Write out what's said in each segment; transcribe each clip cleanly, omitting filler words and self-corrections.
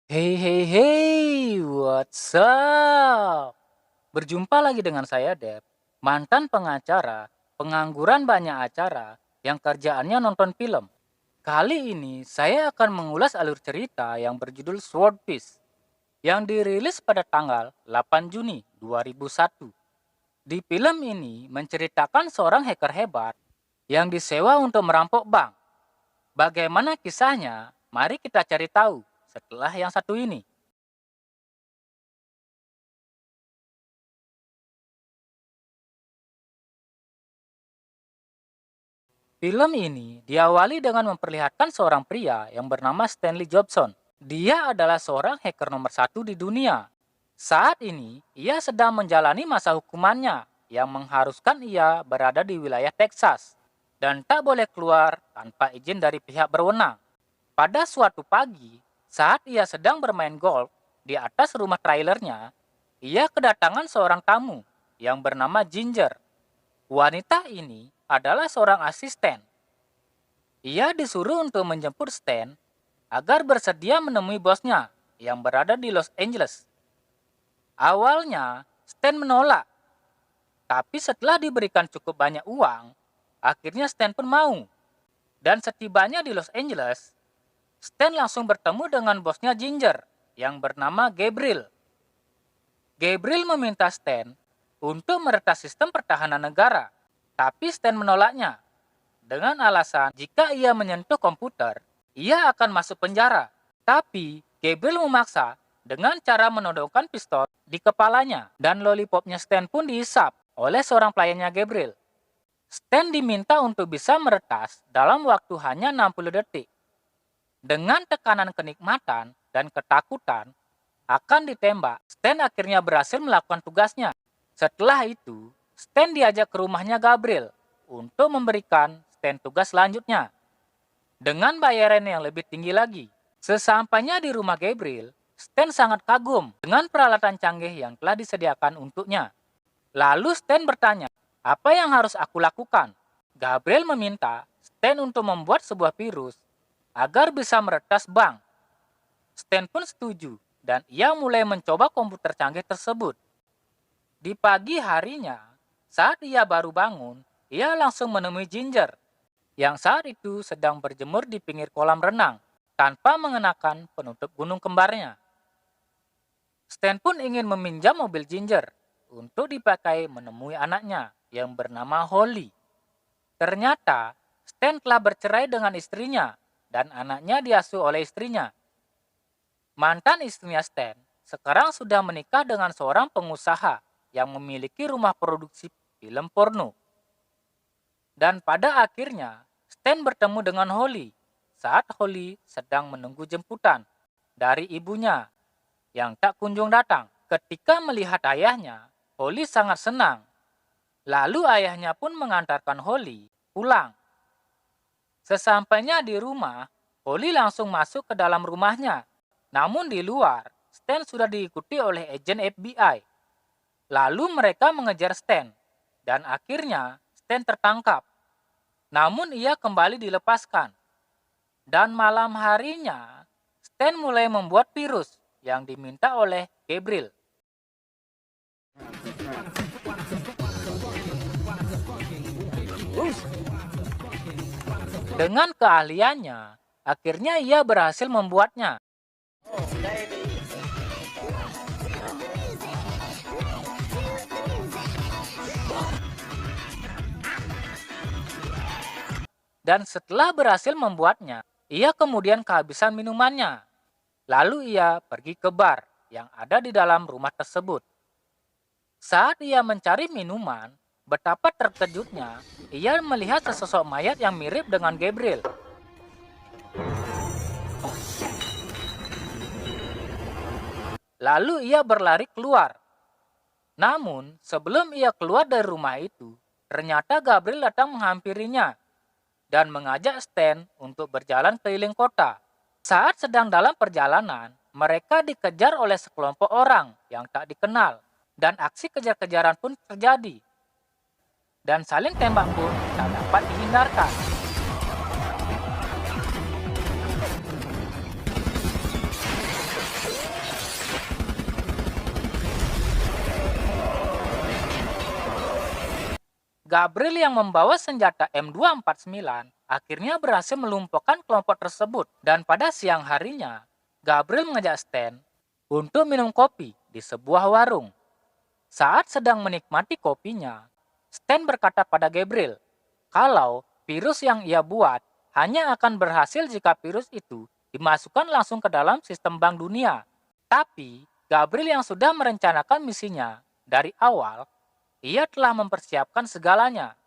Hey hey hey, what's up? Berjumpa lagi dengan saya Dep, mantan pengacara, pengangguran banyak acara, yang kerjaannya nonton film. Kali ini saya akan mengulas alur cerita yang berjudul Sword Fish, yang dirilis pada tanggal 8 Juni 2001. Di film ini menceritakan seorang hacker hebat yang disewa untuk merampok bank. Bagaimana kisahnya? Mari kita cari tahu setelah yang satu ini. Film ini diawali dengan memperlihatkan seorang pria yang bernama Stanley Jobson. Dia adalah seorang hacker nomor satu di dunia. Saat ini, ia sedang menjalani masa hukumannya yang mengharuskan ia berada di wilayah Texas dan tak boleh keluar tanpa izin dari pihak berwenang. Pada suatu pagi, saat ia sedang bermain golf di atas rumah trailernya, ia kedatangan seorang tamu yang bernama Ginger. Wanita ini adalah seorang asisten. Ia disuruh untuk menjemput Stan agar bersedia menemui bosnya yang berada di Los Angeles. Awalnya, Stan menolak, tapi setelah diberikan cukup banyak uang, akhirnya Stan pun mau. Dan setibanya di Los Angeles, Stan langsung bertemu dengan bosnya Ginger yang bernama Gabriel. Gabriel meminta Stan untuk meretas sistem pertahanan negara, tapi Stan menolaknya dengan alasan jika ia menyentuh komputer, ia akan masuk penjara. Tapi Gabriel memaksa dengan cara menodongkan pistol di kepalanya dan lollipopnya Stan pun dihisap oleh seorang pelayannya Gabriel. Stan diminta untuk bisa meretas dalam waktu hanya 60 detik. Dengan tekanan kenikmatan dan ketakutan akan ditembak, Stan akhirnya berhasil melakukan tugasnya. Setelah itu, Stan diajak ke rumahnya Gabriel untuk memberikan Stan tugas selanjutnya dengan bayaran yang lebih tinggi lagi. Sesampainya di rumah Gabriel, Stan sangat kagum dengan peralatan canggih yang telah disediakan untuknya. Lalu Stan bertanya, apa yang harus aku lakukan? Gabriel meminta Stan untuk membuat sebuah virus agar bisa meretas bank. Stan pun setuju dan ia mulai mencoba komputer canggih tersebut. Di pagi harinya, saat ia baru bangun, ia langsung menemui Ginger yang saat itu sedang berjemur di pinggir kolam renang tanpa mengenakan penutup gunung kembarnya. Stan pun ingin meminjam mobil Ginger untuk dipakai menemui anaknya yang bernama Holly. Ternyata Stan telah bercerai dengan istrinya dan anaknya diasuh oleh istrinya. Mantan istrinya Stan sekarang sudah menikah dengan seorang pengusaha yang memiliki rumah produksi film porno. Dan pada akhirnya, Stan bertemu dengan Holly saat Holly sedang menunggu jemputan dari ibunya yang tak kunjung datang. Ketika melihat ayahnya, Holly sangat senang. Lalu ayahnya pun mengantarkan Holly pulang. Sesampainya di rumah, Holly langsung masuk ke dalam rumahnya. Namun di luar, Stan sudah diikuti oleh agen FBI. Lalu mereka mengejar Stan, dan akhirnya Stan tertangkap. Namun ia kembali dilepaskan. Dan malam harinya, Stan mulai membuat virus yang diminta oleh Gabriel. Dengan keahliannya, akhirnya ia berhasil membuatnya. Dan setelah berhasil membuatnya, ia kemudian kehabisan minumannya. Lalu ia pergi ke bar yang ada di dalam rumah tersebut. Saat ia mencari minuman, betapa terkejutnya ia melihat sesosok mayat yang mirip dengan Gabriel. Lalu ia berlari keluar. Namun, sebelum ia keluar dari rumah itu, ternyata Gabriel datang menghampirinya dan mengajak Stan untuk berjalan keliling kota. Saat sedang dalam perjalanan, mereka dikejar oleh sekelompok orang yang tak dikenal, dan aksi kejar-kejaran pun terjadi. Dan saling tembak pun tak dapat dihindarkan. Gabriel yang membawa senjata M249 akhirnya berhasil melumpuhkan kelompok tersebut. Dan pada siang harinya, Gabriel mengajak Stan untuk minum kopi di sebuah warung. Saat sedang menikmati kopinya, Stan berkata pada Gabriel kalau virus yang ia buat hanya akan berhasil jika virus itu dimasukkan langsung ke dalam sistem Bank Dunia. Tapi Gabriel yang sudah merencanakan misinya dari awal, ia telah mempersiapkan segalanya.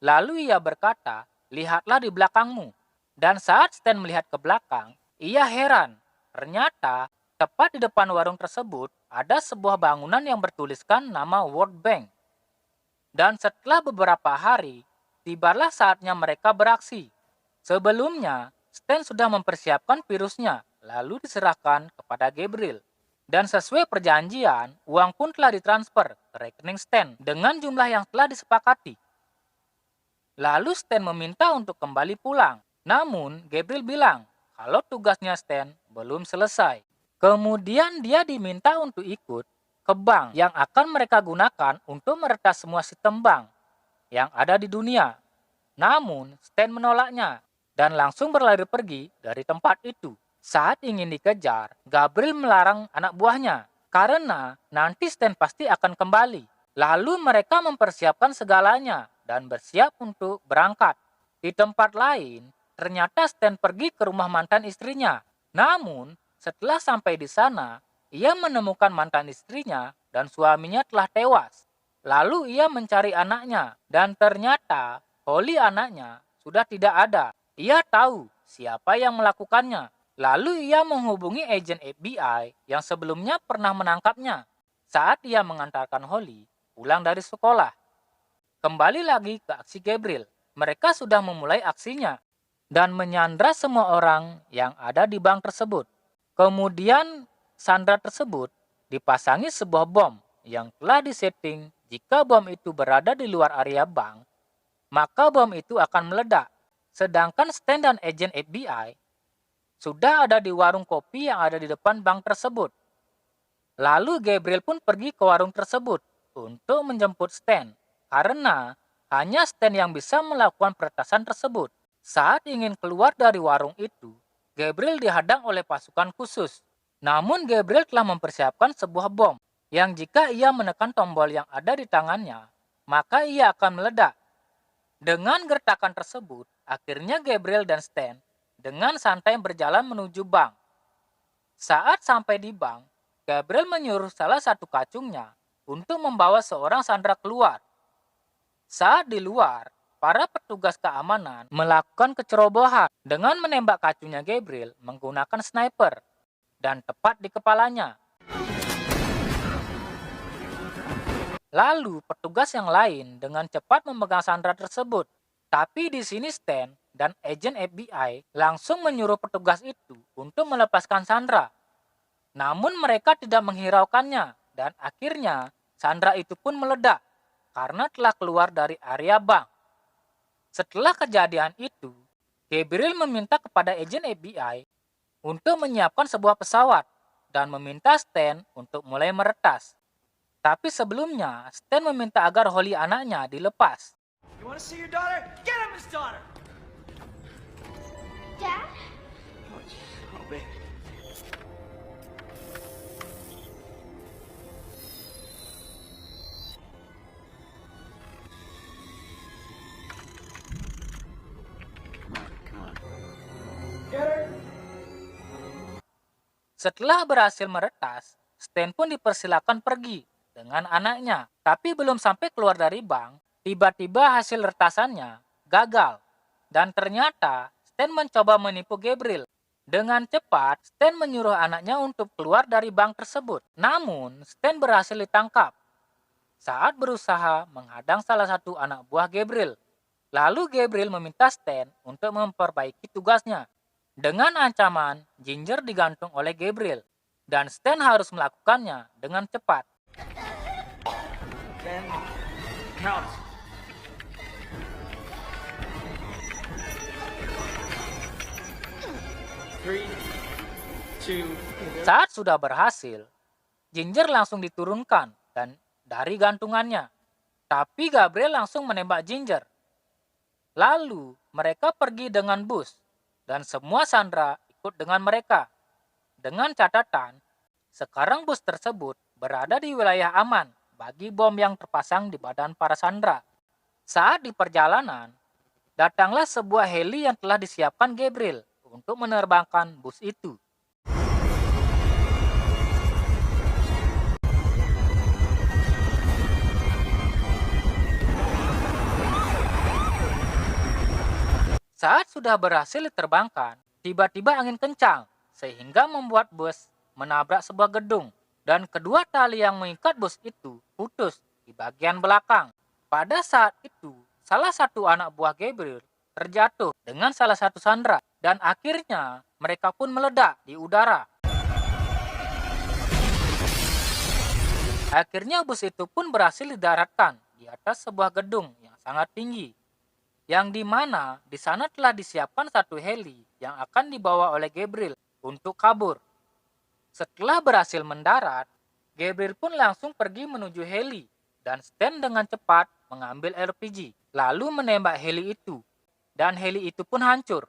Lalu ia berkata, lihatlah di belakangmu. Dan saat Stan melihat ke belakang, ia heran. Ternyata tepat di depan warung tersebut ada sebuah bangunan yang bertuliskan nama World Bank. Dan setelah beberapa hari, tibalah saatnya mereka beraksi. Sebelumnya, Stan sudah mempersiapkan virusnya, lalu diserahkan kepada Gabriel. Dan sesuai perjanjian, uang pun telah ditransfer ke rekening Stan dengan jumlah yang telah disepakati. Lalu Stan meminta untuk kembali pulang. Namun, Gabriel bilang kalau tugasnya Stan belum selesai. Kemudian dia diminta untuk ikut ke bank yang akan mereka gunakan untuk meretas semua sistem bank yang ada di dunia. Namun, Stan menolaknya dan langsung berlari pergi dari tempat itu. Saat ingin dikejar, Gabriel melarang anak buahnya karena nanti Stan pasti akan kembali. Lalu mereka mempersiapkan segalanya dan bersiap untuk berangkat. Di tempat lain, ternyata Stan pergi ke rumah mantan istrinya. Namun, setelah sampai di sana, ia menemukan mantan istrinya dan suaminya telah tewas. Lalu ia mencari anaknya dan ternyata Holly anaknya sudah tidak ada. Ia tahu siapa yang melakukannya. Lalu ia menghubungi agen FBI yang sebelumnya pernah menangkapnya saat ia mengantarkan Holly pulang dari sekolah. Kembali lagi ke aksi Gabriel. Mereka sudah memulai aksinya dan menyandra semua orang yang ada di bank tersebut. Kemudian sandra tersebut dipasangi sebuah bom yang telah disetting jika bom itu berada di luar area bank, maka bom itu akan meledak. Sedangkan Stan dan agen FBI sudah ada di warung kopi yang ada di depan bank tersebut. Lalu Gabriel pun pergi ke warung tersebut untuk menjemput Stan, karena hanya Stan yang bisa melakukan peretasan tersebut. Saat ingin keluar dari warung itu, Gabriel dihadang oleh pasukan khusus. Namun Gabriel telah mempersiapkan sebuah bom, yang jika ia menekan tombol yang ada di tangannya, maka ia akan meledak. Dengan gertakan tersebut, akhirnya Gabriel dan Stan dengan santai berjalan menuju bank. Saat sampai di bank, Gabriel menyuruh salah satu kacungnya untuk membawa seorang sandera keluar. Saat di luar, para petugas keamanan melakukan kecerobohan dengan menembak kacungnya Gabriel menggunakan sniper dan tepat di kepalanya. Lalu petugas yang lain dengan cepat memegang sandera tersebut. Tapi di sini Stan dan agen FBI langsung menyuruh petugas itu untuk melepaskan sandera. Namun mereka tidak menghiraukannya dan akhirnya sandera itu pun meledak karena telah keluar dari area bank. Setelah kejadian itu, Gabriel meminta kepada agen FBI untuk menyiapkan sebuah pesawat dan meminta Stan untuk mulai meretas. Tapi sebelumnya, Stan meminta agar Holly anaknya dilepas. You want to see your daughter? Get him his daughter! Dad? Oh, baby. Come on. Get her! Setelah berhasil meretas, Stan pun dipersilakan pergi dengan anaknya. Tapi belum sampai keluar dari bank, tiba-tiba hasil retasannya gagal. Dan ternyata Stan mencoba menipu Gabriel. Dengan cepat, Stan menyuruh anaknya untuk keluar dari bank tersebut. Namun, Stan berhasil ditangkap saat berusaha menghadang salah satu anak buah Gabriel. Lalu Gabriel meminta Stan untuk memperbaiki tugasnya. Dengan ancaman, Ginger digantung oleh Gabriel. Dan Stan harus melakukannya dengan cepat. Then, count. 3, 2, Saat sudah berhasil, Ginger langsung diturunkan dan dari gantungannya. Tapi Gabriel langsung menembak Ginger. Lalu mereka pergi dengan bus dan semua sandera ikut dengan mereka. Dengan catatan, sekarang bus tersebut berada di wilayah aman bagi bom yang terpasang di badan para sandera. Saat di perjalanan, datanglah sebuah heli yang telah disiapkan Gabriel untuk menerbangkan bus itu. Saat sudah berhasil diterbangkan, tiba-tiba angin kencang sehingga membuat bus menabrak sebuah gedung dan kedua tali yang mengikat bus itu putus di bagian belakang. Pada saat itu, salah satu anak buah Gabriel terjatuh dengan salah satu sandera dan akhirnya mereka pun meledak di udara. Akhirnya bus itu pun berhasil didaratkan di atas sebuah gedung yang sangat tinggi, yang dimana di sana telah disiapkan satu heli yang akan dibawa oleh Gabriel untuk kabur. Setelah berhasil mendarat, Gabriel pun langsung pergi menuju heli dan Stan dengan cepat mengambil RPG, lalu menembak heli itu, dan heli itu pun hancur.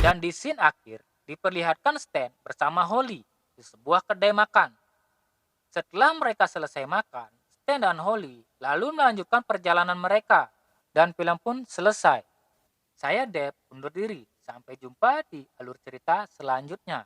Dan di scene akhir, diperlihatkan Stan bersama Holly di sebuah kedai makan. Setelah mereka selesai makan, Stan dan Holly lalu melanjutkan perjalanan mereka dan film pun selesai. Saya Deb undur diri. Sampai jumpa di alur cerita selanjutnya.